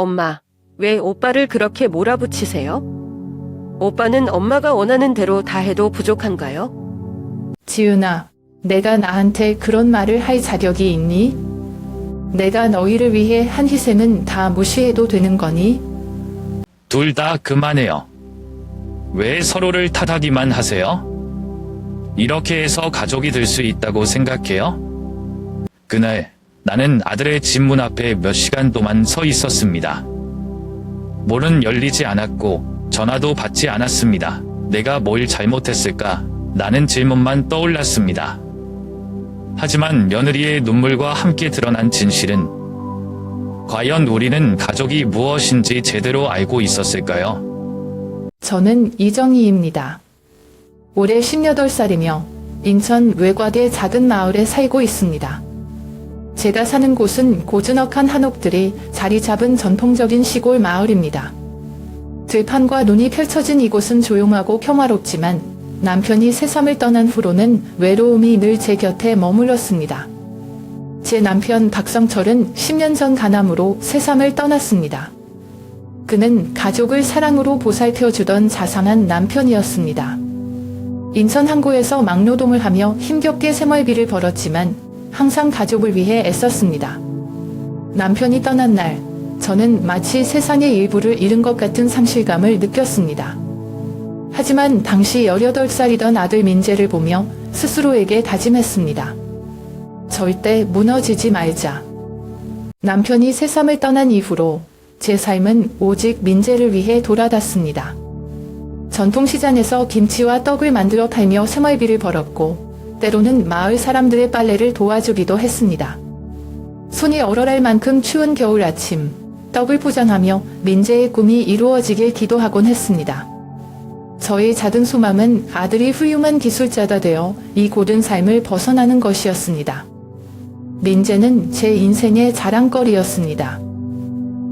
엄마, 왜 오빠를 그렇게 몰아붙이세요? 오빠는 엄마가 원하는 대로 다 해도 부족한가요? 지은아, 내가 나한테 그런 말을 할 자격이 있니? 내가 너희를 위해 한 희생은 다 무시해도 되는 거니? 둘 다 그만해요. 왜 서로를 탓하기만 하세요? 이렇게 해서 가족이 될 수 있다고 생각해요? 그날 나는 아들의 집 문 앞에 몇 시간 동안 서 있었습니다. 문은 열리지 않았고 전화도 받지 않았습니다. 내가 뭘 잘못했을까? 라는 질문만 떠올랐습니다. 하지만 며느리의 눈물과 함께 드러난 진실은 과연 우리는 가족이 무엇인지 제대로 알고 있었을까요? 저는 이정희입니다. 올해 18살이며 인천 외곽의 작은 마을에 살고 있습니다. 제가 사는 곳은 고즈넉한 한옥들이 자리 잡은 전통적인 시골 마을입니다. 들판과 눈이 펼쳐진 이곳은 조용하고 평화롭지만 남편이 새삼을 떠난 후로는 외로움이 늘 제 곁에 머물렀습니다. 제 남편 박성철은 10년 전 간암으로 새삼을 떠났습니다. 그는 가족을 사랑으로 보살펴주던 자상한 남편이었습니다. 인천 항구에서 막노동을 하며 힘겹게 생활비를 벌었지만 항상 가족을 위해 애썼습니다. 남편이 떠난 날, 저는 마치 세상의 일부를 잃은 것 같은 상실감을 느꼈습니다. 하지만 당시 18살이던 아들 민재를 보며 스스로에게 다짐했습니다. 절대 무너지지 말자. 남편이 새삼을 떠난 이후로 제 삶은 오직 민재를 위해 돌아갔습니다. 전통시장에서 김치와 떡을 만들어 팔며 생활비를 벌었고 때로는 마을 사람들의 빨래를 도와주기도 했습니다. 손이 얼어갈 만큼 추운 겨울 아침, 떡을 포장하며 민재의 꿈이 이루어지길 기도하곤 했습니다. 저의 작은 소망은 아들이 훌륭한 기술자가 되어 이 고된 삶을 벗어나는 것이었습니다. 민재는 제 인생의 자랑거리였습니다.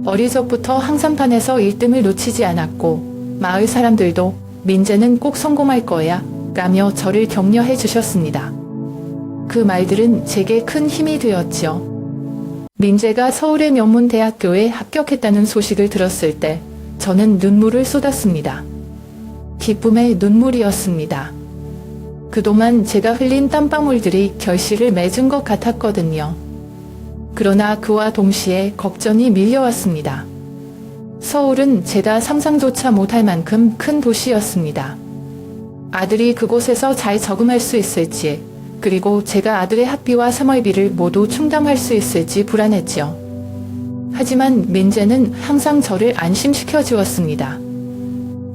어릴 적부터 항상판에서 1등을 놓치지 않았고 마을 사람들도 민재는 꼭 성공할 거야 라며 저를 격려해 주셨습니다. 그 말들은 제게 큰 힘이 되었죠. 민재가 서울의 명문 대학교에 합격했다는 소식을 들었을 때 저는 눈물을 쏟았습니다. 기쁨의 눈물이었습니다. 그동안 제가 흘린 땀방울들이 결실을 맺은 것 같았거든요. 그러나 그와 동시에 걱정이 밀려왔습니다. 서울은 제가 상상조차 못할 만큼 큰 도시였습니다. 아들이 그곳에서 잘 적응할 수 있을지, 그리고 제가 아들의 학비와 생활비를 모두 충당할 수 있을지 불안했죠. 하지만 민재는 항상 저를 안심시켜 주었습니다.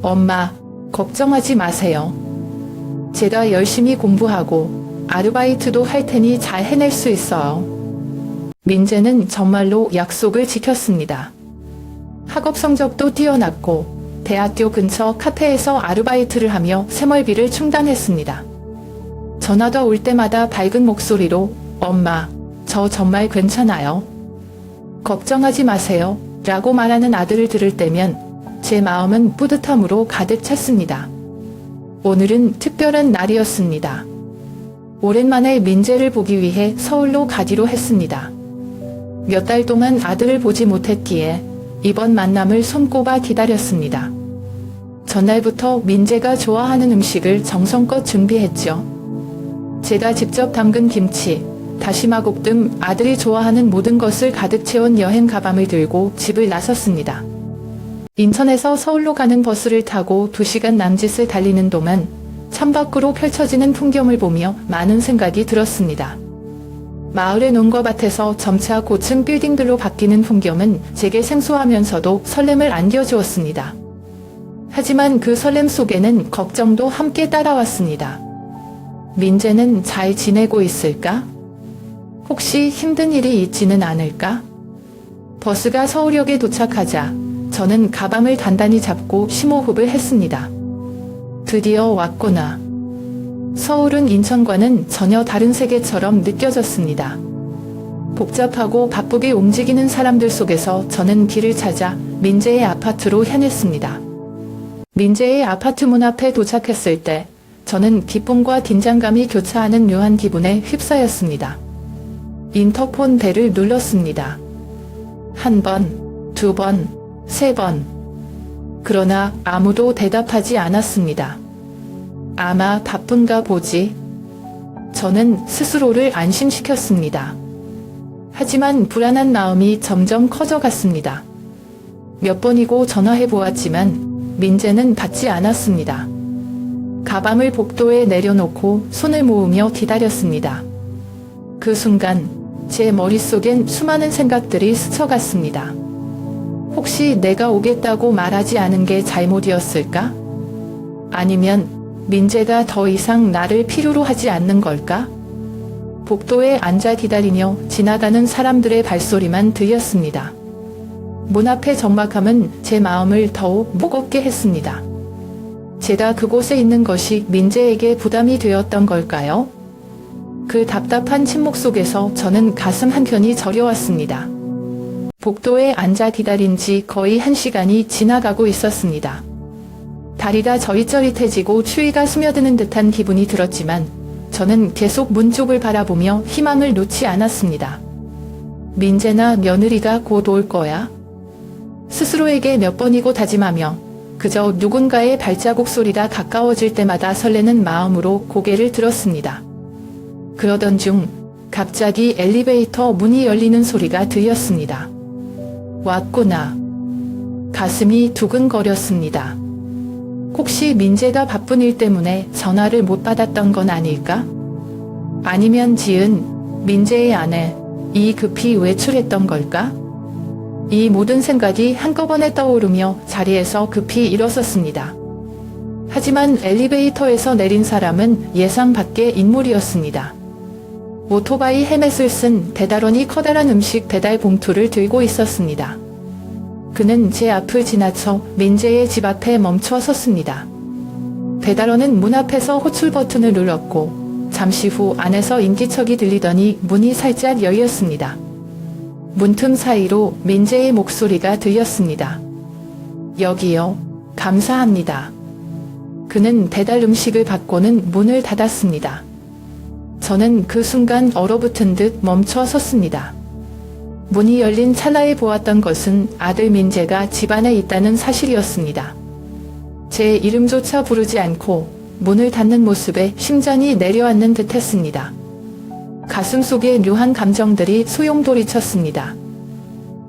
엄마, 걱정하지 마세요. 제가 열심히 공부하고 아르바이트도 할 테니 잘 해낼 수 있어요. 민재는 정말로 약속을 지켰습니다. 학업 성적도 뛰어났고 대학교 근처 카페에서 아르바이트를 하며 생활비를 충당했습니다. 전화가 올 때마다 밝은 목소리로 엄마, 저 정말 괜찮아요. 걱정하지 마세요 라고 말하는 아들을 들을 때면 제 마음은 뿌듯함으로 가득 찼습니다. 오늘은 특별한 날이었습니다. 오랜만에 민재를 보기 위해 서울로 가기로 했습니다. 몇 달 동안 아들을 보지 못했기에 이번 만남을 손꼽아 기다렸습니다. 전날부터 민재가 좋아하는 음식을 정성껏 준비했죠. 제가 직접 담근 김치, 다시마국 등 아들이 좋아하는 모든 것을 가득 채운 여행 가방을 들고 집을 나섰습니다. 인천에서 서울로 가는 버스를 타고 2시간 남짓을 달리는 동안 창밖으로 펼쳐지는 풍경을 보며 많은 생각이 들었습니다. 마을의 논과 밭에서 점차 고층 빌딩들로 바뀌는 풍경은 제게 생소하면서도 설렘을 안겨주었습니다. 하지만 그 설렘 속에는 걱정도 함께 따라왔습니다. 민재는 잘 지내고 있을까? 혹시 힘든 일이 있지는 않을까? 버스가 서울역에 도착하자 저는 가방을 단단히 잡고 심호흡을 했습니다. 드디어 왔구나. 서울은 인천과는 전혀 다른 세계처럼 느껴졌습니다. 복잡하고 바쁘게 움직이는 사람들 속에서 저는 길을 찾아 민재의 아파트로 향했습니다. 민재의 아파트 문 앞에 도착했을 때 저는 기쁨과 긴장감이 교차하는 묘한 기분에 휩싸였습니다. 인터폰 벨을 눌렀습니다. 한 번, 2번, 3번. 그러나 아무도 대답하지 않았습니다. 아마 바쁜가 보지. 저는 스스로를 안심시켰습니다. 하지만 불안한 마음이 점점 커져갔습니다. 몇 번이고 전화해 보았지만 민재는 받지 않았습니다. 가방을 복도에 내려놓고 손을 모으며 기다렸습니다. 그 순간 제 머릿속엔 수많은 생각들이 스쳐갔습니다. 혹시 내가 오겠다고 말하지 않은 게 잘못이었을까? 아니면 민재가 더 이상 나를 필요로 하지 않는 걸까? 복도에 앉아 기다리며 지나가는 사람들의 발소리만 들렸습니다. 문 앞의 적막함은 제 마음을 더욱 무겁게 했습니다. 제가 그곳에 있는 것이 민재에게 부담이 되었던 걸까요? 그 답답한 침묵 속에서 저는 가슴 한켠이 저려왔습니다. 복도에 앉아 기다린 지 거의 1시간이 지나가고 있었습니다. 다리가 저릿저릿해지고 추위가 스며드는 듯한 기분이 들었지만 저는 계속 문 쪽을 바라보며 희망을 놓지 않았습니다. 민재나 며느리가 곧 올 거야. 스스로에게 몇 번이고 다짐하며 그저 누군가의 발자국 소리가 가까워질 때마다 설레는 마음으로 고개를 들었습니다. 그러던 중 갑자기 엘리베이터 문이 열리는 소리가 들렸습니다. 왔구나. 가슴이 두근거렸습니다. 혹시 민재가 바쁜 일 때문에 전화를 못 받았던 건 아닐까? 아니면 지은, 민재의 아내, 이 급히 외출했던 걸까? 이 모든 생각이 한꺼번에 떠오르며 자리에서 급히 일어섰습니다. 하지만 엘리베이터에서 내린 사람은 예상 밖의 인물이었습니다. 오토바이 헬멧을 쓴 배달원이 커다란 음식 배달 봉투를 들고 있었습니다. 그는 제 앞을 지나쳐 민재의 집 앞에 멈춰 섰습니다. 배달원은 문 앞에서 호출 버튼을 눌렀고 잠시 후 안에서 인기척이 들리더니 문이 살짝 열렸습니다. 문틈 사이로 민재의 목소리가 들렸습니다. 여기요. 감사합니다. 그는 배달 음식을 받고는 문을 닫았습니다. 저는 그 순간 얼어붙은 듯 멈춰 섰습니다. 문이 열린 찰나에 보았던 것은 아들 민재가 집안에 있다는 사실이었습니다. 제 이름조차 부르지 않고 문을 닫는 모습에 심장이 내려앉는 듯 했습니다. 가슴 속에 묘한 감정들이 소용돌이쳤습니다.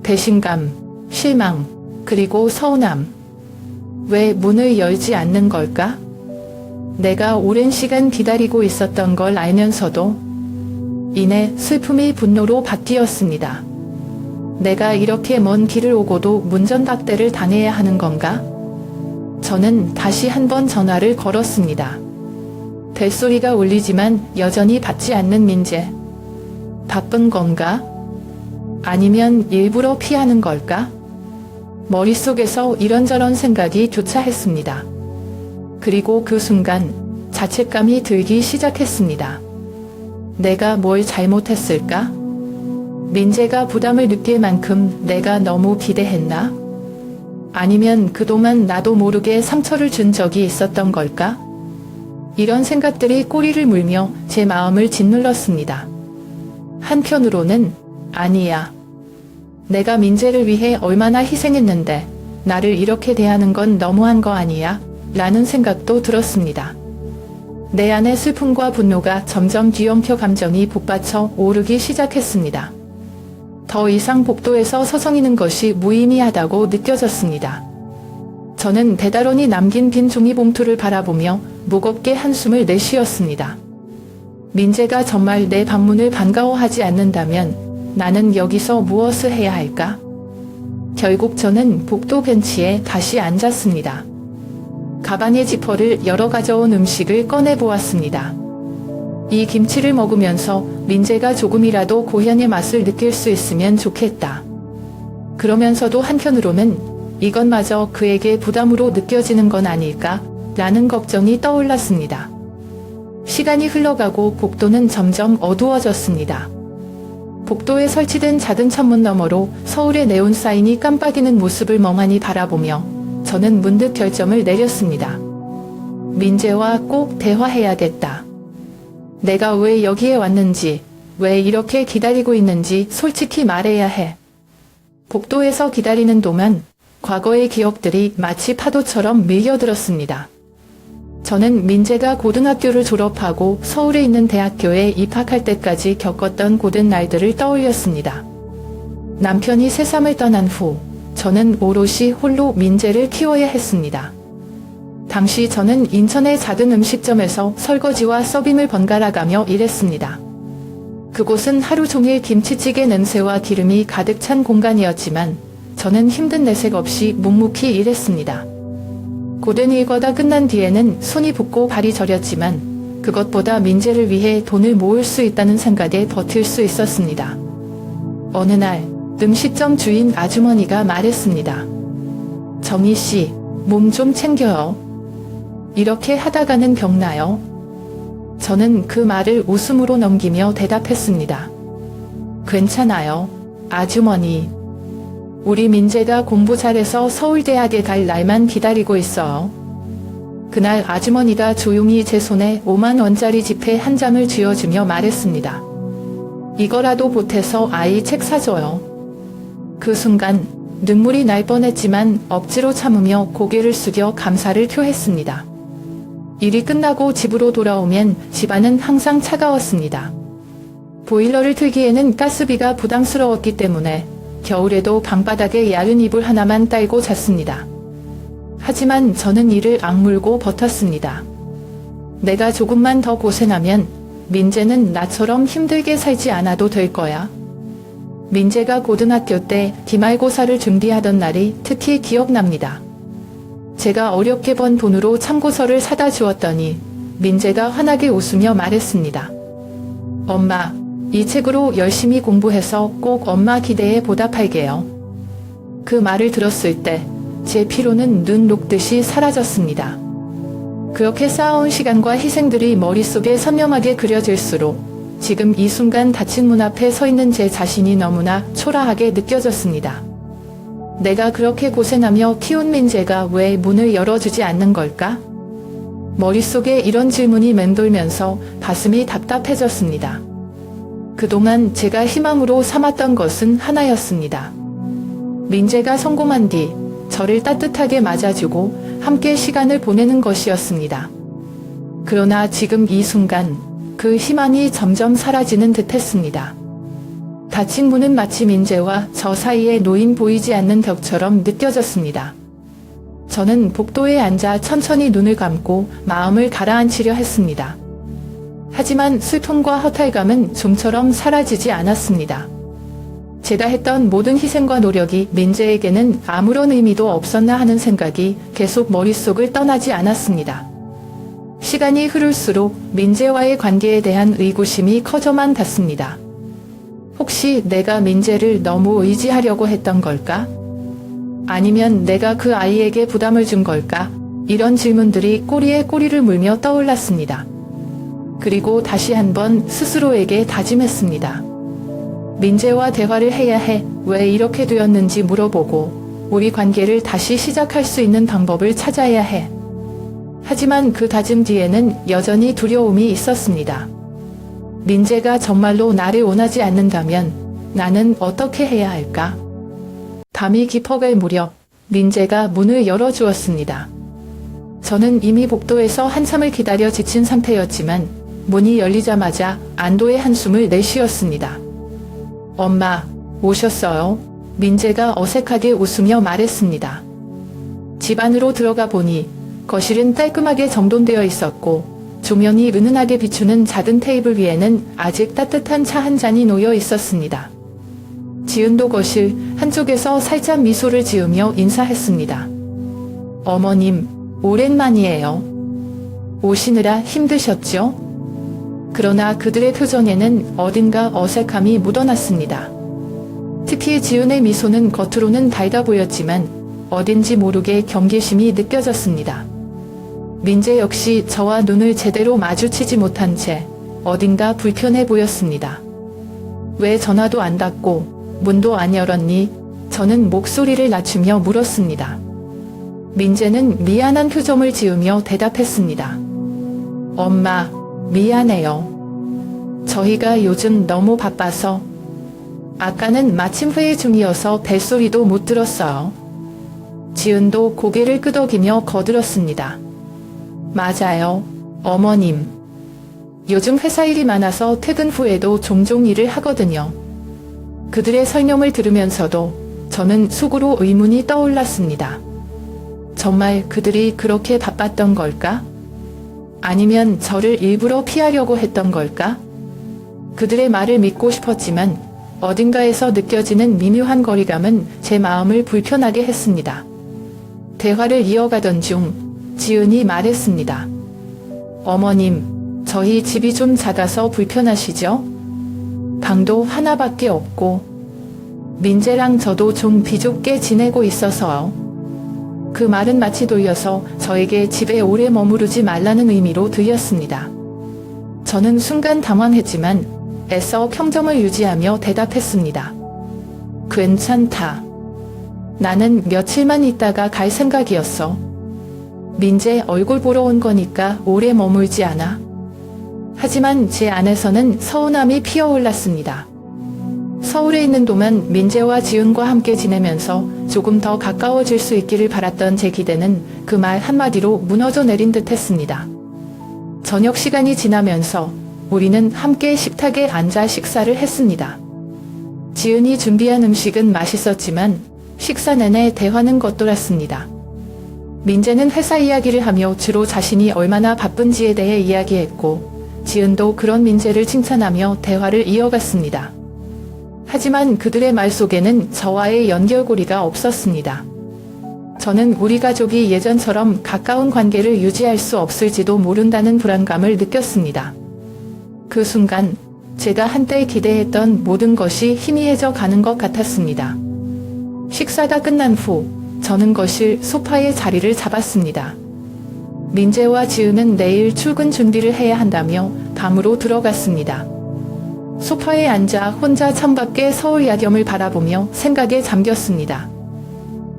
배신감, 실망, 그리고 서운함. 왜 문을 열지 않는 걸까? 내가 오랜 시간 기다리고 있었던 걸 알면서도 이내 슬픔이 분노로 바뀌었습니다. 내가 이렇게 먼 길을 오고도 문전박대를 당해야 하는 건가? 저는 다시 한번 전화를 걸었습니다. 벨소리가 울리지만 여전히 받지 않는 민재. 바쁜 건가? 아니면 일부러 피하는 걸까? 머릿속에서 이런저런 생각이 교차했습니다. 그리고 그 순간 자책감이 들기 시작했습니다. 내가 뭘 잘못했을까? 민재가 부담을 느낄 만큼 내가 너무 기대했나? 아니면 그동안 나도 모르게 상처를 준 적이 있었던 걸까? 이런 생각들이 꼬리를 물며 제 마음을 짓눌렀습니다. 한편으로는 아니야. 내가 민재를 위해 얼마나 희생했는데 나를 이렇게 대하는 건 너무한 거 아니야? 라는 생각도 들었습니다. 내 안의 슬픔과 분노가 점점 뒤엉켜 감정이 복받쳐 오르기 시작했습니다. 더 이상 복도에서 서성이는 것이 무의미하다고 느껴졌습니다. 저는 배달원이 남긴 빈 종이봉투를 바라보며 무겁게 한숨을 내쉬었습니다. 민재가 정말 내 방문을 반가워하지 않는다면 나는 여기서 무엇을 해야 할까? 결국 저는 복도 벤치에 다시 앉았습니다. 가방의 지퍼를 열어 가져온 음식을 꺼내보았습니다. 이 김치를 먹으면서 민재가 조금이라도 고향의 맛을 느낄 수 있으면 좋겠다. 그러면서도 한편으로는 이것마저 그에게 부담으로 느껴지는 건 아닐까? 라는 걱정이 떠올랐습니다. 시간이 흘러가고 복도는 점점 어두워졌습니다. 복도에 설치된 작은 천문 너머로 서울의 네온 사인이 깜빡이는 모습을 멍하니 바라보며 저는 문득 결정을 내렸습니다. 민재와 꼭 대화해야겠다. 내가 왜 여기에 왔는지, 왜 이렇게 기다리고 있는지 솔직히 말해야 해. 복도에서 기다리는 동안 과거의 기억들이 마치 파도처럼 밀려들었습니다. 저는 민재가 고등학교를 졸업하고 서울에 있는 대학교에 입학할 때까지 겪었던 고된 날들을 떠올렸습니다. 남편이 새삼을 떠난 후 저는 오롯이 홀로 민재를 키워야 했습니다. 당시 저는 인천의 작은 음식점에서 설거지와 서빙을 번갈아가며 일했습니다. 그곳은 하루 종일 김치찌개 냄새와 기름이 가득 찬 공간이었지만 저는 힘든 내색 없이 묵묵히 일했습니다. 고된 일과 다 끝난 뒤에는 손이 붓고 발이 저렸지만 그것보다 민재를 위해 돈을 모을 수 있다는 생각에 버틸 수 있었습니다. 어느 날 음식점 주인 아주머니가 말했습니다. 정희 씨, 몸 좀 챙겨요. 이렇게 하다가는 병나요. 저는 그 말을 웃음으로 넘기며 대답했습니다. 괜찮아요, 아주머니. 우리 민재가 공부 잘해서 서울대학에 갈 날만 기다리고 있어요. 그날 아주머니가 조용히 제 손에 5만 원짜리 지폐 한 장을 쥐어주며 말했습니다. 이거라도 보태서 아이 책 사줘요. 그 순간 눈물이 날 뻔했지만 억지로 참으며 고개를 숙여 감사를 표했습니다. 일이 끝나고 집으로 돌아오면 집안은 항상 차가웠습니다. 보일러를 틀기에는 가스비가 부담스러웠기 때문에 겨울에도 방바닥에 얇은 이불 하나만 깔고 잤습니다. 하지만 저는 이를 악물고 버텼습니다. 내가 조금만 더 고생하면 민재는 나처럼 힘들게 살지 않아도 될 거야. 민재가 고등학교 때 기말고사를 준비하던 날이 특히 기억납니다. 제가 어렵게 번 돈으로 참고서를 사다 주었더니 민재가 환하게 웃으며 말했습니다. 엄마, 이 책으로 열심히 공부해서 꼭 엄마 기대에 보답할게요. 그 말을 들었을 때 제 피로는 눈 녹듯이 사라졌습니다. 그렇게 쌓아온 시간과 희생들이 머릿속에 선명하게 그려질수록 지금 이 순간 닫힌 문 앞에 서 있는 제 자신이 너무나 초라하게 느껴졌습니다. 내가 그렇게 고생하며 키운 민재가 왜 문을 열어주지 않는 걸까? 머릿속에 이런 질문이 맴돌면서 가슴이 답답해졌습니다. 그동안 제가 희망으로 삼았던 것은 하나였습니다. 민재가 성공한 뒤 저를 따뜻하게 맞아주고 함께 시간을 보내는 것이었습니다. 그러나 지금 이 순간 그 희망이 점점 사라지는 듯했습니다. 닫힌 문은 마치 민재와 저 사이에 놓인 보이지 않는 벽처럼 느껴졌습니다. 저는 복도에 앉아 천천히 눈을 감고 마음을 가라앉히려 했습니다. 하지만 슬픔과 허탈감은 좀처럼 사라지지 않았습니다. 제가 했던 모든 희생과 노력이 민재에게는 아무런 의미도 없었나 하는 생각이 계속 머릿속을 떠나지 않았습니다. 시간이 흐를수록 민재와의 관계에 대한 의구심이 커져만 갔습니다. 혹시 내가 민재를 너무 의지하려고 했던 걸까? 아니면 내가 그 아이에게 부담을 준 걸까? 이런 질문들이 꼬리에 꼬리를 물며 떠올랐습니다. 그리고 다시 한번 스스로에게 다짐했습니다. 민재와 대화를 해야 해. 왜 이렇게 되었는지 물어보고 우리 관계를 다시 시작할 수 있는 방법을 찾아야 해. 하지만 그 다짐 뒤에는 여전히 두려움이 있었습니다. 민재가 정말로 나를 원하지 않는다면 나는 어떻게 해야 할까? 밤이 깊어갈 무렵 민재가 문을 열어주었습니다. 저는 이미 복도에서 한참을 기다려 지친 상태였지만 문이 열리자마자 안도의 한숨을 내쉬었습니다. 엄마, 오셨어요? 민재가 어색하게 웃으며 말했습니다. 집 안으로 들어가 보니 거실은 깔끔하게 정돈되어 있었고 조명이 은은하게 비추는 작은 테이블 위에는 아직 따뜻한 차 한 잔이 놓여 있었습니다. 지은도 거실 한쪽에서 살짝 미소를 지으며 인사했습니다. 어머님, 오랜만이에요. 오시느라 힘드셨죠? 그러나 그들의 표정에는 어딘가 어색함이 묻어났습니다. 특히 지은의 미소는 겉으로는 밝아 보였지만 어딘지 모르게 경계심이 느껴졌습니다. 민재 역시 저와 눈을 제대로 마주치지 못한 채 어딘가 불편해 보였습니다. 왜 전화도 안 닫고 문도 안 열었니? 저는 목소리를 낮추며 물었습니다. 민재는 미안한 표정을 지으며 대답했습니다. 엄마, 미안해요. 저희가 요즘 너무 바빠서. 아까는 마침 회의 중이어서 벨소리도 못 들었어요. 지은도 고개를 끄덕이며 거들었습니다. 맞아요, 어머님. 요즘 회사 일이 많아서 퇴근 후에도 종종 일을 하거든요. 그들의 설명을 들으면서도 저는 속으로 의문이 떠올랐습니다. 정말 그들이 그렇게 바빴던 걸까? 아니면 저를 일부러 피하려고 했던 걸까? 그들의 말을 믿고 싶었지만 어딘가에서 느껴지는 미묘한 거리감은 제 마음을 불편하게 했습니다. 대화를 이어가던 중 지은이 말했습니다. 어머님, 저희 집이 좀 작아서 불편하시죠? 방도 하나밖에 없고 민재랑 저도 좀 비좁게 지내고 있어서요. 그 말은 마치 돌려서 저에게 집에 오래 머무르지 말라는 의미로 들렸습니다. 저는 순간 당황했지만 애써 평정을 유지하며 대답했습니다. 괜찮다. 나는 며칠만 있다가 갈 생각이었어. 민재 얼굴 보러 온 거니까 오래 머물지 않아. 하지만 제 안에서는 서운함이 피어올랐습니다. 서울에 있는 동안 민재와 지은과 함께 지내면서 조금 더 가까워질 수 있기를 바랐던 제 기대는 그 말 한마디로 무너져 내린 듯 했습니다. 저녁 시간이 지나면서 우리는 함께 식탁에 앉아 식사를 했습니다. 지은이 준비한 음식은 맛있었지만 식사 내내 대화는 겉돌았습니다. 민재는 회사 이야기를 하며 주로 자신이 얼마나 바쁜지에 대해 이야기했고 지은도 그런 민재를 칭찬하며 대화를 이어갔습니다. 하지만 그들의 말 속에는 저와의 연결고리가 없었습니다. 저는 우리 가족이 예전처럼 가까운 관계를 유지할 수 없을지도 모른다는 불안감을 느꼈습니다. 그 순간 제가 한때 기대했던 모든 것이 희미해져 가는 것 같았습니다. 식사가 끝난 후 저는 거실 소파에 자리를 잡았습니다. 민재와 지은은 내일 출근 준비를 해야 한다며 방으로 들어갔습니다. 소파에 앉아 혼자 창밖의 서울 야경을 바라보며 생각에 잠겼습니다.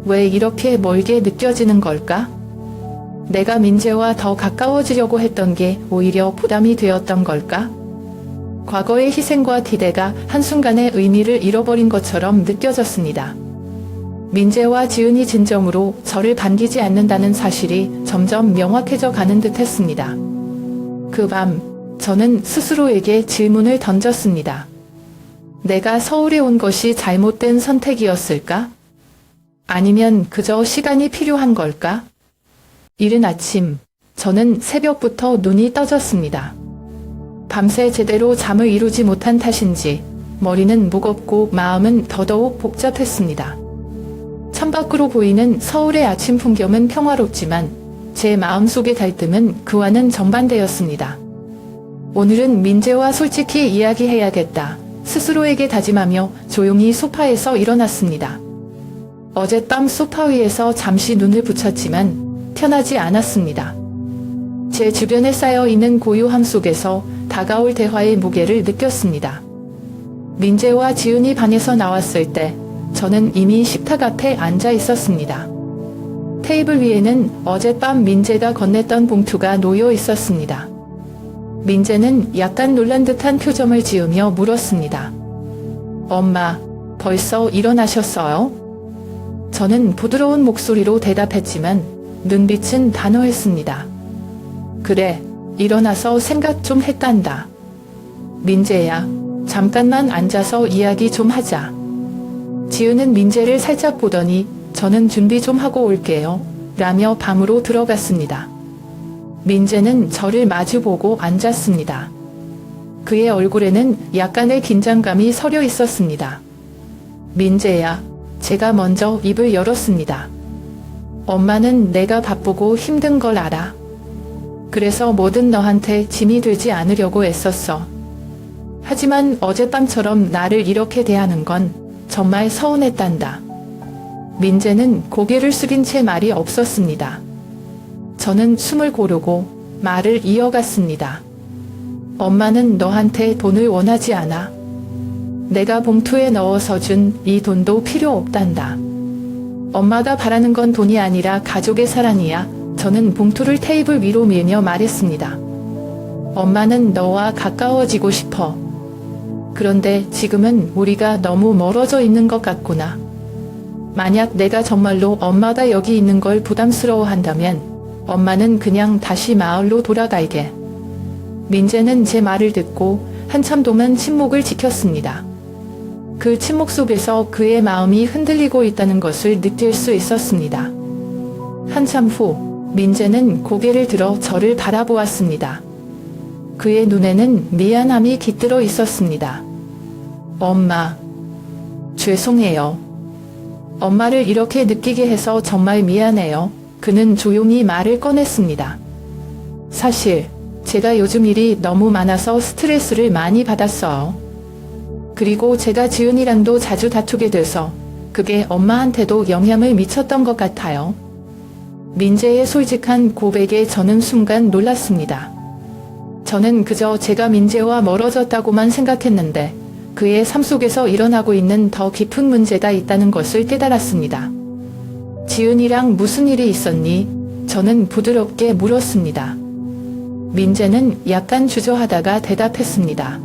왜 이렇게 멀게 느껴지는 걸까? 내가 민재와 더 가까워지려고 했던 게 오히려 부담이 되었던 걸까? 과거의 희생과 기대가 한순간에 의미를 잃어버린 것처럼 느껴졌습니다. 민재와 지은이 진정으로 저를 반기지 않는다는 사실이 점점 명확해져 가는 듯 했습니다. 그 밤, 저는 스스로에게 질문을 던졌습니다. 내가 서울에 온 것이 잘못된 선택이었을까? 아니면 그저 시간이 필요한 걸까? 이른 아침, 저는 새벽부터 눈이 떠졌습니다. 밤새 제대로 잠을 이루지 못한 탓인지 머리는 무겁고 마음은 더더욱 복잡했습니다. 창밖으로 보이는 서울의 아침 풍경은 평화롭지만 제 마음속의 갈등은 그와는 정반대였습니다. 오늘은 민재와 솔직히 이야기해야겠다. 스스로에게 다짐하며 조용히 소파에서 일어났습니다. 어젯밤 소파 위에서 잠시 눈을 붙였지만 편하지 않았습니다. 제 주변에 쌓여있는 고요함 속에서 다가올 대화의 무게를 느꼈습니다. 민재와 지은이 방에서 나왔을 때 저는 이미 식탁 앞에 앉아 있었습니다. 테이블 위에는 어젯밤 민재가 건넸던 봉투가 놓여 있었습니다. 민재는 약간 놀란 듯한 표정을 지으며 물었습니다. 엄마, 벌써 일어나셨어요? 저는 부드러운 목소리로 대답했지만 눈빛은 단호했습니다. 그래, 일어나서 생각 좀 했단다. 민재야, 잠깐만 앉아서 이야기 좀 하자. 지은은 민재를 살짝 보더니 저는 준비 좀 하고 올게요. 라며 방으로 들어갔습니다. 민재는 저를 마주보고 앉았습니다. 그의 얼굴에는 약간의 긴장감이 서려 있었습니다. 민재야, 제가 먼저 입을 열었습니다. 엄마는 내가 바쁘고 힘든 걸 알아. 그래서 뭐든 너한테 짐이 되지 않으려고 애썼어. 하지만 어젯밤처럼 나를 이렇게 대하는 건 정말 서운했단다. 민재는 고개를 숙인 채 말이 없었습니다. 저는 숨을 고르고 말을 이어갔습니다. 엄마는 너한테 돈을 원하지 않아. 내가 봉투에 넣어서 준 이 돈도 필요 없단다. 엄마가 바라는 건 돈이 아니라 가족의 사랑이야. 저는 봉투를 테이블 위로 밀며 말했습니다. 엄마는 너와 가까워지고 싶어. 그런데 지금은 우리가 너무 멀어져 있는 것 같구나. 만약 내가 정말로 엄마가 여기 있는 걸 부담스러워한다면 엄마는 그냥 다시 마을로 돌아가게. 민재는 제 말을 듣고 한참 동안 침묵을 지켰습니다. 그 침묵 속에서 그의 마음이 흔들리고 있다는 것을 느낄 수 있었습니다. 한참 후 민재는 고개를 들어 저를 바라보았습니다. 그의 눈에는 미안함이 깃들어 있었습니다. 엄마, 죄송해요. 엄마를 이렇게 느끼게 해서 정말 미안해요. 그는 조용히 말을 꺼냈습니다. 사실 제가 요즘 일이 너무 많아서 스트레스를 많이 받았어요. 그리고 제가 지은이랑도 자주 다투게 돼서 그게 엄마한테도 영향을 미쳤던 것 같아요. 민재의 솔직한 고백에 저는 순간 놀랐습니다. 저는 그저 제가 민재와 멀어졌다고만 생각했는데 그의 삶 속에서 일어나고 있는 더 깊은 문제가 있다는 것을 깨달았습니다. 지은이랑 무슨 일이 있었니? 저는 부드럽게 물었습니다. 민재는 약간 주저하다가 대답했습니다.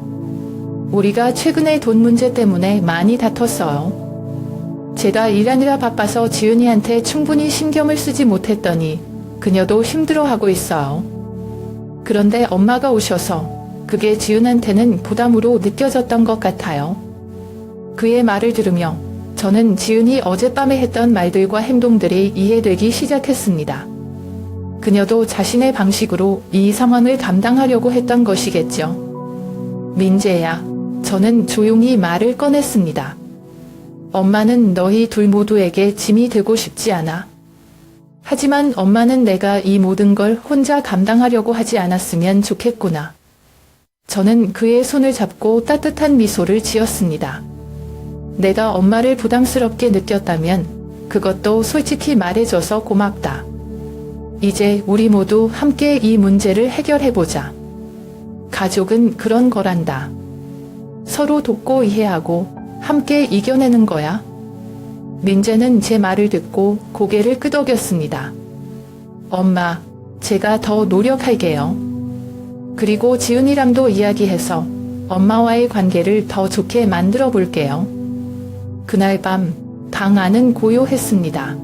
우리가 최근에 돈 문제 때문에 많이 다퉜어요. 제가 일하느라 바빠서 지은이한테 충분히 신경을 쓰지 못했더니 그녀도 힘들어하고 있어요. 그런데 엄마가 오셔서 그게 지은한테는 부담으로 느껴졌던 것 같아요. 그의 말을 들으며 저는 지은이 어젯밤에 했던 말들과 행동들이 이해되기 시작했습니다. 그녀도 자신의 방식으로 이 상황을 감당하려고 했던 것이겠죠. 민재야, 저는 조용히 말을 꺼냈습니다. 엄마는 너희 둘 모두에게 짐이 되고 싶지 않아. 하지만 엄마는 내가 이 모든 걸 혼자 감당하려고 하지 않았으면 좋겠구나. 저는 그의 손을 잡고 따뜻한 미소를 지었습니다. 내가 엄마를 부담스럽게 느꼈다면 그것도 솔직히 말해줘서 고맙다. 이제 우리 모두 함께 이 문제를 해결해보자. 가족은 그런 거란다. 서로 돕고 이해하고 함께 이겨내는 거야. 민재는 제 말을 듣고 고개를 끄덕였습니다. 엄마, 제가 더 노력할게요. 그리고 지은이랑도 이야기해서 엄마와의 관계를 더 좋게 만들어 볼게요. 그날 밤, 방 안은 고요했습니다.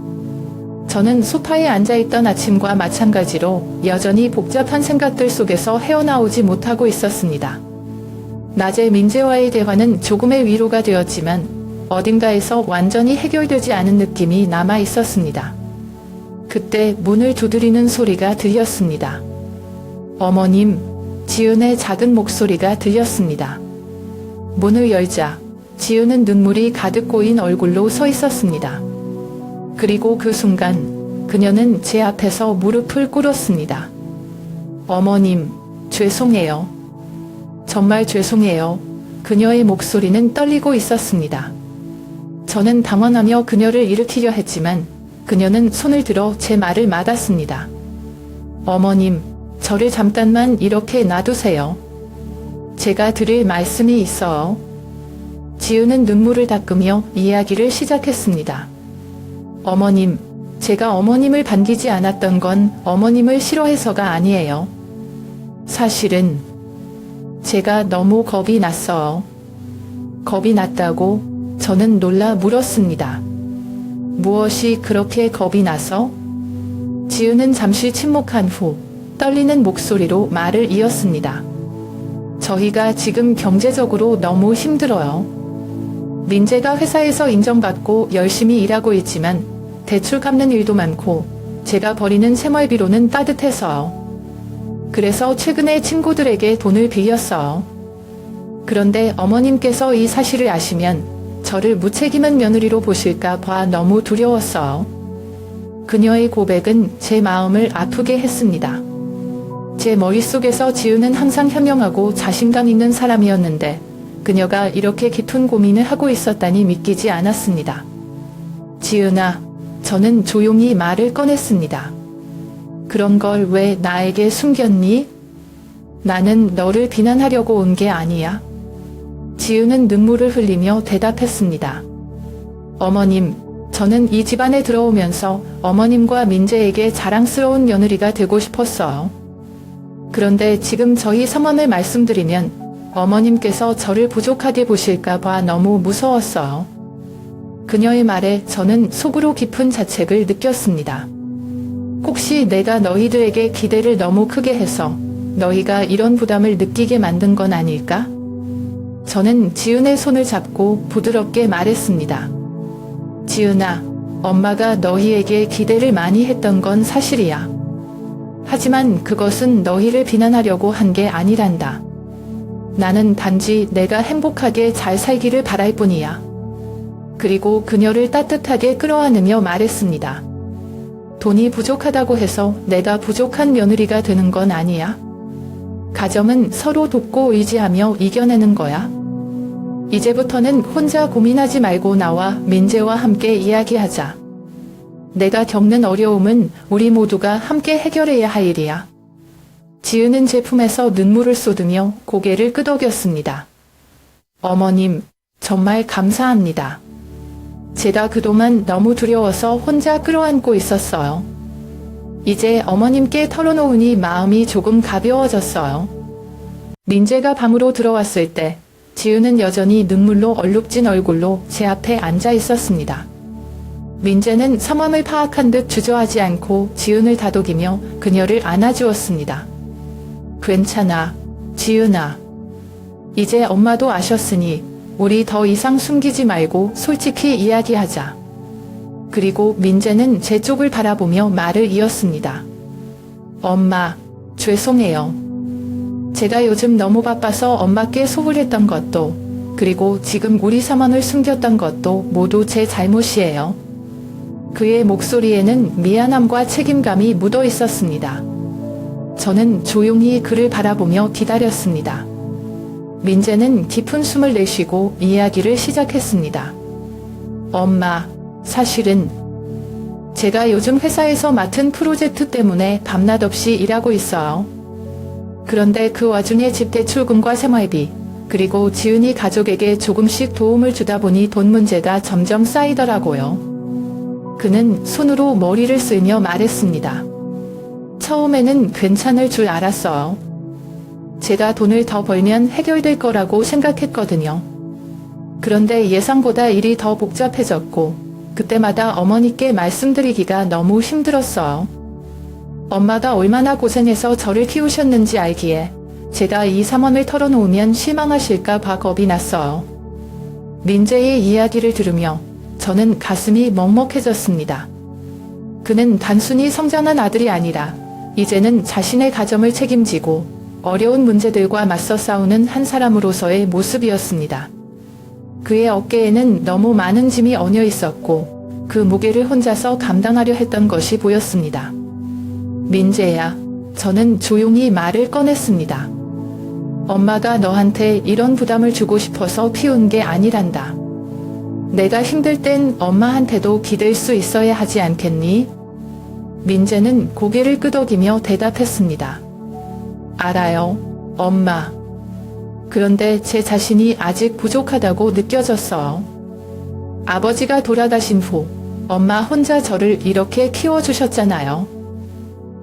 저는 소파에 앉아있던 아침과 마찬가지로 여전히 복잡한 생각들 속에서 헤어나오지 못하고 있었습니다. 낮에 민재와의 대화는 조금의 위로가 되었지만 어딘가에서 완전히 해결되지 않은 느낌이 남아 있었습니다. 그때 문을 두드리는 소리가 들렸습니다. 어머님, 지은의 작은 목소리가 들렸습니다. 문을 열자 지은은 눈물이 가득 고인 얼굴로 서 있었습니다. 그리고 그 순간 그녀는 제 앞에서 무릎을 꿇었습니다. 어머님, 죄송해요. 정말 죄송해요. 그녀의 목소리는 떨리고 있었습니다. 저는 당황하며 그녀를 일으키려 했지만 그녀는 손을 들어 제 말을 막았습니다. 어머님, 저를 잠깐만 이렇게 놔두세요. 제가 드릴 말씀이 있어요. 지은은 눈물을 닦으며 이야기를 시작했습니다. 어머님, 제가 어머님을 반기지 않았던 건 어머님을 싫어해서가 아니에요. 사실은 제가 너무 겁이 났어요. 겁이 났다고 저는 놀라 물었습니다. 무엇이 그렇게 겁이 나서? 지은은 잠시 침묵한 후 떨리는 목소리로 말을 이었습니다. 저희가 지금 경제적으로 너무 힘들어요. 민재가 회사에서 인정받고 열심히 일하고 있지만 대출 갚는 일도 많고 제가 벌이는 생활비로는 따뜻해서요. 그래서 최근에 친구들에게 돈을 빌렸어요. 그런데 어머님께서 이 사실을 아시면 저를 무책임한 며느리로 보실까 봐 너무 두려웠어요. 그녀의 고백은 제 마음을 아프게 했습니다. 제 머릿속에서 지은은 항상 현명하고 자신감 있는 사람이었는데 그녀가 이렇게 깊은 고민을 하고 있었다니 믿기지 않았습니다. 지은아, 저는 조용히 말을 꺼냈습니다. 그런 걸 왜 나에게 숨겼니? 나는 너를 비난하려고 온 게 아니야. 지은은 눈물을 흘리며 대답했습니다. 어머님, 저는 이 집안에 들어오면서 어머님과 민재에게 자랑스러운 며느리가 되고 싶었어요. 그런데 지금 저희 상황을 말씀드리면 어머님께서 저를 부족하게 보실까봐 너무 무서웠어요. 그녀의 말에 저는 속으로 깊은 자책을 느꼈습니다. 혹시 내가 너희들에게 기대를 너무 크게 해서 너희가 이런 부담을 느끼게 만든 건 아닐까? 저는 지은의 손을 잡고 부드럽게 말했습니다. 지은아, 엄마가 너희에게 기대를 많이 했던 건 사실이야. 하지만 그것은 너희를 비난하려고 한 게 아니란다. 나는 단지 내가 행복하게 잘 살기를 바랄 뿐이야. 그리고 그녀를 따뜻하게 끌어안으며 말했습니다. 돈이 부족하다고 해서 내가 부족한 며느리가 되는 건 아니야. 가정은 서로 돕고 의지하며 이겨내는 거야. 이제부터는 혼자 고민하지 말고 나와 민재와 함께 이야기하자. 내가 겪는 어려움은 우리 모두가 함께 해결해야 할 일이야. 지은은 제 품에서 눈물을 쏟으며 고개를 끄덕였습니다. 어머님, 정말 감사합니다. 제가 그동안 너무 두려워서 혼자 끌어안고 있었어요. 이제 어머님께 털어놓으니 마음이 조금 가벼워졌어요. 민재가 방으로 들어왔을 때 지은은 여전히 눈물로 얼룩진 얼굴로 제 앞에 앉아 있었습니다. 민재는 상황을 파악한 듯 주저하지 않고 지은을 다독이며 그녀를 안아주었습니다. 괜찮아, 지은아. 이제 엄마도 아셨으니 우리 더 이상 숨기지 말고 솔직히 이야기하자. 그리고 민재는 제 쪽을 바라보며 말을 이었습니다. 엄마, 죄송해요. 제가 요즘 너무 바빠서 엄마께 소홀했던 것도, 그리고 지금 우리 상황을 숨겼던 것도 모두 제 잘못이에요. 그의 목소리에는 미안함과 책임감이 묻어 있었습니다. 저는 조용히 그를 바라보며 기다렸습니다. 민재는 깊은 숨을 내쉬고 이야기를 시작했습니다. 엄마, 사실은 제가 요즘 회사에서 맡은 프로젝트 때문에 밤낮 없이 일하고 있어요. 그런데 그 와중에 집 대출금과 생활비, 그리고 지은이 가족에게 조금씩 도움을 주다 보니 돈 문제가 점점 쌓이더라고요. 그는 손으로 머리를 쓸며 말했습니다. 처음에는 괜찮을 줄 알았어요. 제가 돈을 더 벌면 해결될 거라고 생각했거든요. 그런데 예상보다 일이 더 복잡해졌고, 그때마다 어머니께 말씀드리기가 너무 힘들었어요. 엄마가 얼마나 고생해서 저를 키우셨는지 알기에 제가 이 상황을 털어놓으면 실망하실까 봐 겁이 났어요. 민재의 이야기를 들으며 저는 가슴이 먹먹해졌습니다. 그는 단순히 성장한 아들이 아니라 이제는 자신의 가정을 책임지고 어려운 문제들과 맞서 싸우는 한 사람으로서의 모습이었습니다. 그의 어깨에는 너무 많은 짐이 얹여 있었고 그 무게를 혼자서 감당하려 했던 것이 보였습니다. 민재야, 저는 조용히 말을 꺼냈습니다. 엄마가 너한테 이런 부담을 주고 싶어서 피운 게 아니란다. 내가 힘들 땐 엄마한테도 기댈 수 있어야 하지 않겠니? 민재는 고개를 끄덕이며 대답했습니다. 알아요, 엄마. 그런데 제 자신이 아직 부족하다고 느껴졌어요. 아버지가 돌아가신 후 엄마 혼자 저를 이렇게 키워주셨잖아요.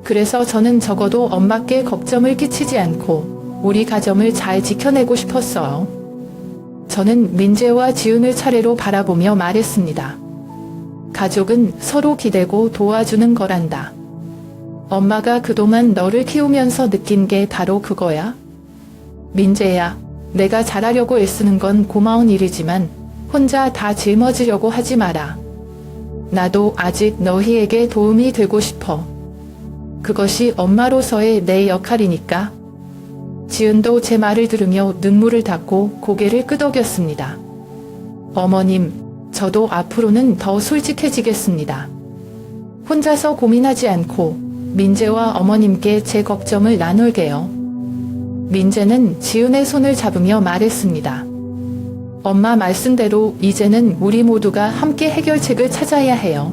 그래서 저는 적어도 엄마께 걱정을 끼치지 않고 우리 가정을 잘 지켜내고 싶었어요. 저는 민재와 지은을 차례로 바라보며 말했습니다. 가족은 서로 기대고 도와주는 거란다. 엄마가 그동안 너를 키우면서 느낀 게 바로 그거야. 민재야, 내가 잘하려고 애쓰는 건 고마운 일이지만 혼자 다 짊어지려고 하지 마라. 나도 아직 너희에게 도움이 되고 싶어. 그것이 엄마로서의 내 역할이니까. 지은도 제 말을 들으며 눈물을 닦고 고개를 끄덕였습니다. 어머님, 저도 앞으로는 더 솔직해지겠습니다. 혼자서 고민하지 않고 민재와 어머님께 제 걱정을 나눌게요. 민재는 지은의 손을 잡으며 말했습니다. 엄마 말씀대로 이제는 우리 모두가 함께 해결책을 찾아야 해요.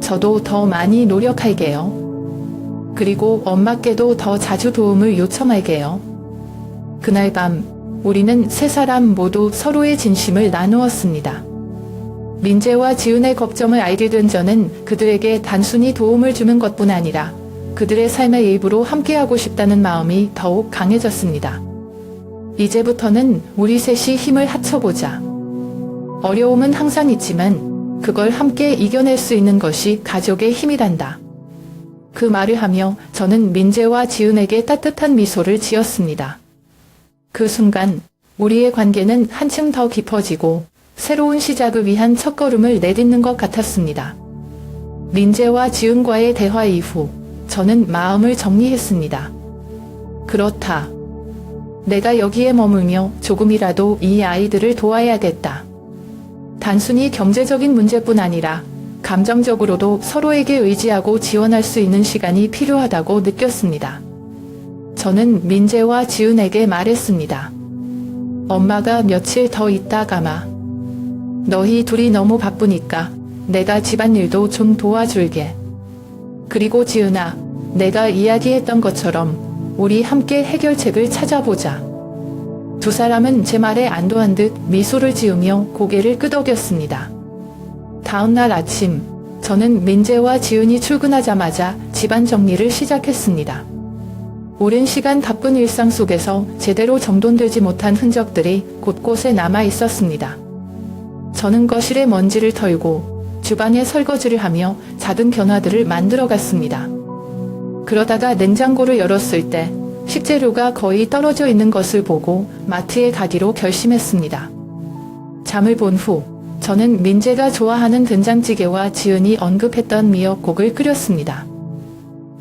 저도 더 많이 노력할게요. 그리고 엄마께도 더 자주 도움을 요청할게요. 그날 밤 우리는 세 사람 모두 서로의 진심을 나누었습니다. 민재와 지은의 걱정을 알게 된 저는 그들에게 단순히 도움을 주는 것뿐 아니라 그들의 삶의 일부로 함께하고 싶다는 마음이 더욱 강해졌습니다. 이제부터는 우리 셋이 힘을 합쳐보자. 어려움은 항상 있지만 그걸 함께 이겨낼 수 있는 것이 가족의 힘이란다. 그 말을 하며 저는 민재와 지은에게 따뜻한 미소를 지었습니다. 그 순간 우리의 관계는 한층 더 깊어지고 새로운 시작을 위한 첫걸음을 내딛는 것 같았습니다. 민재와 지은과의 대화 이후 저는 마음을 정리했습니다. 그렇다. 내가 여기에 머물며 조금이라도 이 아이들을 도와야겠다. 단순히 경제적인 문제뿐 아니라 감정적으로도 서로에게 의지하고 지원할 수 있는 시간이 필요하다고 느꼈습니다. 저는 민재와 지은에게 말했습니다. 엄마가 며칠 더 있다 가마. 너희 둘이 너무 바쁘니까 내가 집안일도 좀 도와줄게. 그리고 지은아, 내가 이야기했던 것처럼 우리 함께 해결책을 찾아보자. 두 사람은 제 말에 안도한 듯 미소를 지으며 고개를 끄덕였습니다. 다음 날 아침, 저는 민재와 지은이 출근하자마자 집안 정리를 시작했습니다. 오랜 시간 바쁜 일상 속에서 제대로 정돈되지 못한 흔적들이 곳곳에 남아 있었습니다. 저는 거실에 먼지를 털고 주방에 설거지를 하며 작은 변화들을 만들어 갔습니다. 그러다가 냉장고를 열었을 때 식재료가 거의 떨어져 있는 것을 보고 마트에 가기로 결심했습니다. 잠을 본 후 저는 민재가 좋아하는 된장찌개와 지은이 언급했던 미역국을 끓였습니다.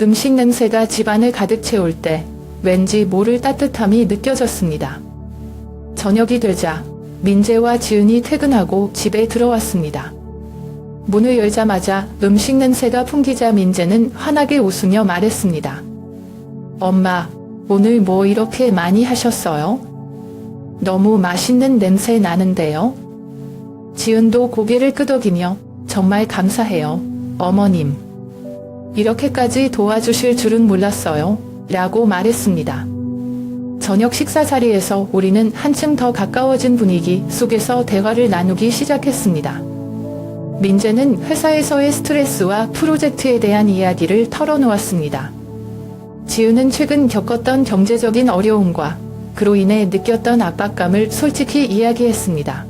음식 냄새가 집안을 가득 채울 때 왠지 모를 따뜻함이 느껴졌습니다. 저녁이 되자 민재와 지은이 퇴근하고 집에 들어왔습니다. 문을 열자마자 음식 냄새가 풍기자 민재는 환하게 웃으며 말했습니다. 엄마, 오늘 뭐 이렇게 많이 하셨어요? 너무 맛있는 냄새 나는데요? 지은도 고개를 끄덕이며 정말 감사해요, 어머님. 이렇게까지 도와주실 줄은 몰랐어요, 라고 말했습니다. 저녁 식사 자리에서 우리는 한층 더 가까워진 분위기 속에서 대화를 나누기 시작했습니다. 민재는 회사에서의 스트레스와 프로젝트에 대한 이야기를 털어놓았습니다. 지은은 최근 겪었던 경제적인 어려움과 그로 인해 느꼈던 압박감을 솔직히 이야기했습니다.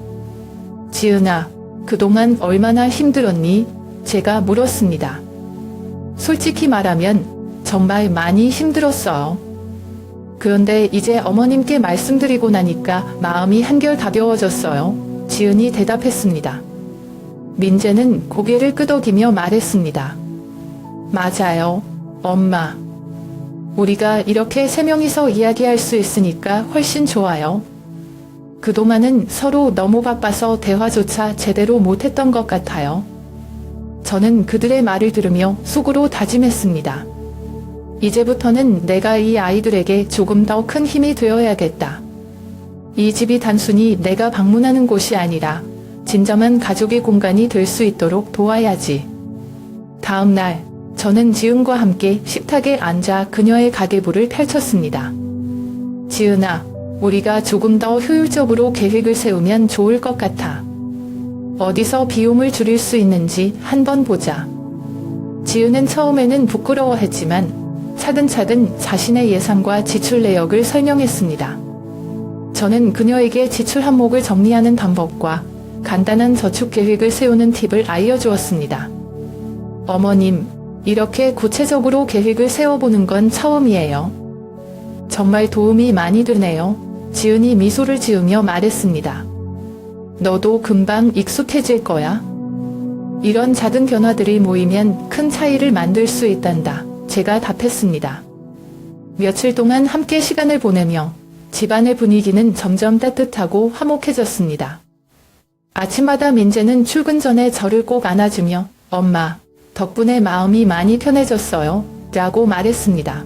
지은아, 그동안 얼마나 힘들었니? 제가 물었습니다. 솔직히 말하면 정말 많이 힘들었어요. 그런데 이제 어머님께 말씀드리고 나니까 마음이 한결 가벼워졌어요. 지은이 대답했습니다. 민재는 고개를 끄덕이며 말했습니다. 맞아요, 엄마. 우리가 이렇게 세 명이서 이야기할 수 있으니까 훨씬 좋아요. 그동안은 서로 너무 바빠서 대화조차 제대로 못했던 것 같아요. 저는 그들의 말을 들으며 속으로 다짐했습니다. 이제부터는 내가 이 아이들에게 조금 더 큰 힘이 되어야겠다. 이 집이 단순히 내가 방문하는 곳이 아니라 진정한 가족의 공간이 될 수 있도록 도와야지. 다음 날, 저는 지은과 함께 식탁에 앉아 그녀의 가계부를 펼쳤습니다. 지은아, 우리가 조금 더 효율적으로 계획을 세우면 좋을 것 같아. 어디서 비용을 줄일 수 있는지 한번 보자. 지은은 처음에는 부끄러워했지만 차근차근 자신의 예산과 지출 내역을 설명했습니다. 저는 그녀에게 지출 항목을 정리하는 방법과 간단한 저축 계획을 세우는 팁을 알려주었습니다. 어머님, 이렇게 구체적으로 계획을 세워보는 건 처음이에요. 정말 도움이 많이 되네요. 지은이 미소를 지으며 말했습니다. 너도 금방 익숙해질 거야. 이런 작은 변화들이 모이면 큰 차이를 만들 수 있단다. 제가 답했습니다. 며칠 동안 함께 시간을 보내며 집안의 분위기는 점점 따뜻하고 화목해졌습니다. 아침마다 민재는 출근 전에 저를 꼭 안아주며 엄마, 덕분에 마음이 많이 편해졌어요. 라고 말했습니다.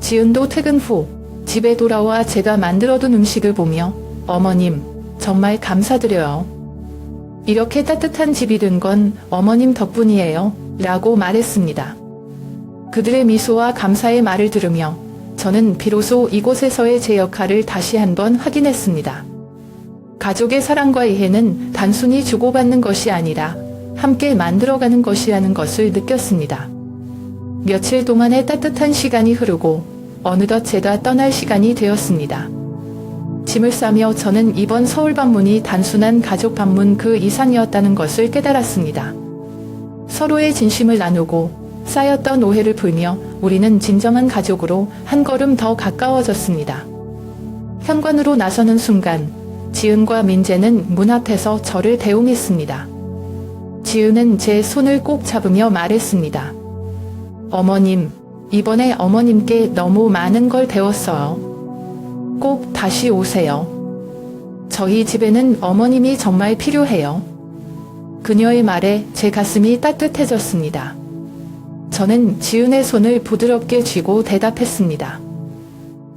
지은도 퇴근 후 집에 돌아와 제가 만들어둔 음식을 보며 어머님, 정말 감사드려요. 이렇게 따뜻한 집이 된 건 어머님 덕분이에요. 라고 말했습니다. 그들의 미소와 감사의 말을 들으며 저는 비로소 이곳에서의 제 역할을 다시 한번 확인했습니다. 가족의 사랑과 이해는 단순히 주고받는 것이 아니라 함께 만들어가는 것이라는 것을 느꼈습니다. 며칠 동안의 따뜻한 시간이 흐르고 어느덧 제가 떠날 시간이 되었습니다. 진심을 싸며 저는 이번 서울 방문이 단순한 가족 방문 그 이상이었다는 것을 깨달았습니다. 서로의 진심을 나누고 쌓였던 오해를 풀며 우리는 진정한 가족으로 한 걸음 더 가까워졌습니다. 현관으로 나서는 순간 지은과 민재는 문 앞에서 저를 대웅했습니다. 지은은 제 손을 꼭 잡으며 말했습니다. 어머님, 이번에 어머님께 너무 많은 걸 배웠어요. 꼭 다시 오세요. 저희 집에는 어머님이 정말 필요해요. 그녀의 말에 제 가슴이 따뜻해졌습니다. 저는 지은의 손을 부드럽게 쥐고 대답했습니다.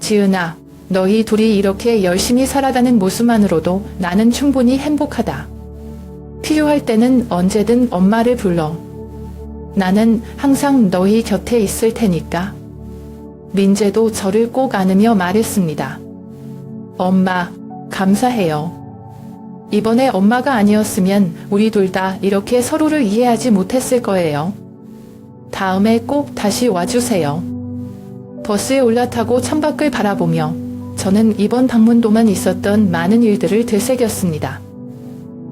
지은아, 너희 둘이 이렇게 열심히 살아가는 모습만으로도 나는 충분히 행복하다. 필요할 때는 언제든 엄마를 불러. 나는 항상 너희 곁에 있을 테니까. 민재도 저를 꼭 안으며 말했습니다. 엄마, 감사해요. 이번에 엄마가 아니었으면 우리 둘 다 이렇게 서로를 이해하지 못했을 거예요. 다음에 꼭 다시 와주세요. 버스에 올라타고 창밖을 바라보며 저는 이번 방문도만 있었던 많은 일들을 되새겼습니다.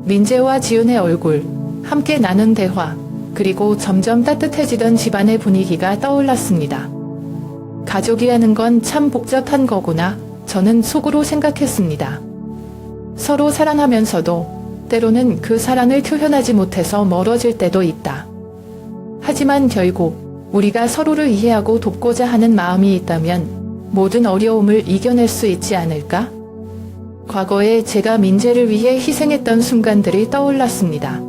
민재와 지은의 얼굴, 함께 나눈 대화, 그리고 점점 따뜻해지던 집안의 분위기가 떠올랐습니다. 가족이라는 건 참 복잡한 거구나, 저는 속으로 생각했습니다. 서로 사랑하면서도 때로는 그 사랑을 표현하지 못해서 멀어질 때도 있다. 하지만 결국 우리가 서로를 이해하고 돕고자 하는 마음이 있다면 모든 어려움을 이겨낼 수 있지 않을까? 과거에 제가 민재를 위해 희생했던 순간들이 떠올랐습니다.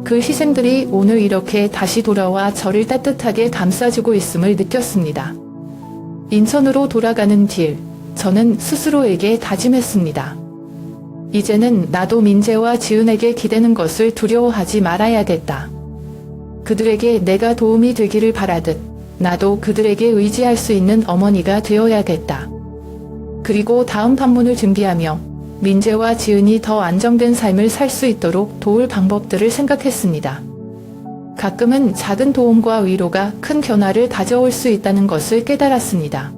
그 희생들이 오늘 이렇게 다시 돌아와 저를 따뜻하게 감싸주고 있음을 느꼈습니다. 인천으로 돌아가는 길, 저는 스스로에게 다짐했습니다. 이제는 나도 민재와 지은에게 기대는 것을 두려워하지 말아야겠다. 그들에게 내가 도움이 되기를 바라듯 나도 그들에게 의지할 수 있는 어머니가 되어야겠다. 그리고 다음 방문을 준비하며 민재와 지은이 더 안정된 삶을 살 수 있도록 도울 방법들을 생각했습니다. 가끔은 작은 도움과 위로가 큰 변화를 가져올 수 있다는 것을 깨달았습니다.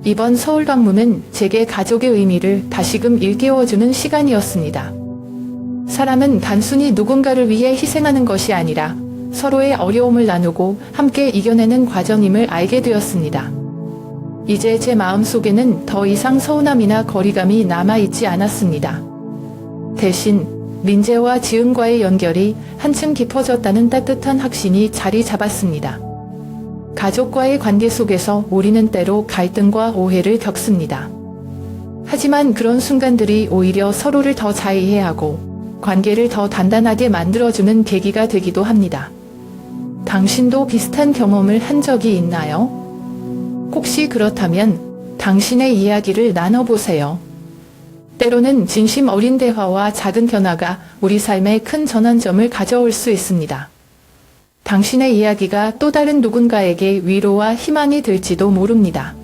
이번 서울 방문은 제게 가족의 의미를 다시금 일깨워주는 시간이었습니다. 사람은 단순히 누군가를 위해 희생하는 것이 아니라 서로의 어려움을 나누고 함께 이겨내는 과정임을 알게 되었습니다. 이제 제 마음속에는 더 이상 서운함이나 거리감이 남아있지 않았습니다. 대신 민재와 지은과의 연결이 한층 깊어졌다는 따뜻한 확신이 자리 잡았습니다. 가족과의 관계 속에서 우리는 때로 갈등과 오해를 겪습니다. 하지만 그런 순간들이 오히려 서로를 더 잘 이해하고 관계를 더 단단하게 만들어주는 계기가 되기도 합니다. 당신도 비슷한 경험을 한 적이 있나요? 혹시 그렇다면 당신의 이야기를 나눠보세요. 때로는 진심 어린 대화와 작은 변화가 우리 삶에 큰 전환점을 가져올 수 있습니다. 당신의 이야기가 또 다른 누군가에게 위로와 희망이 될지도 모릅니다.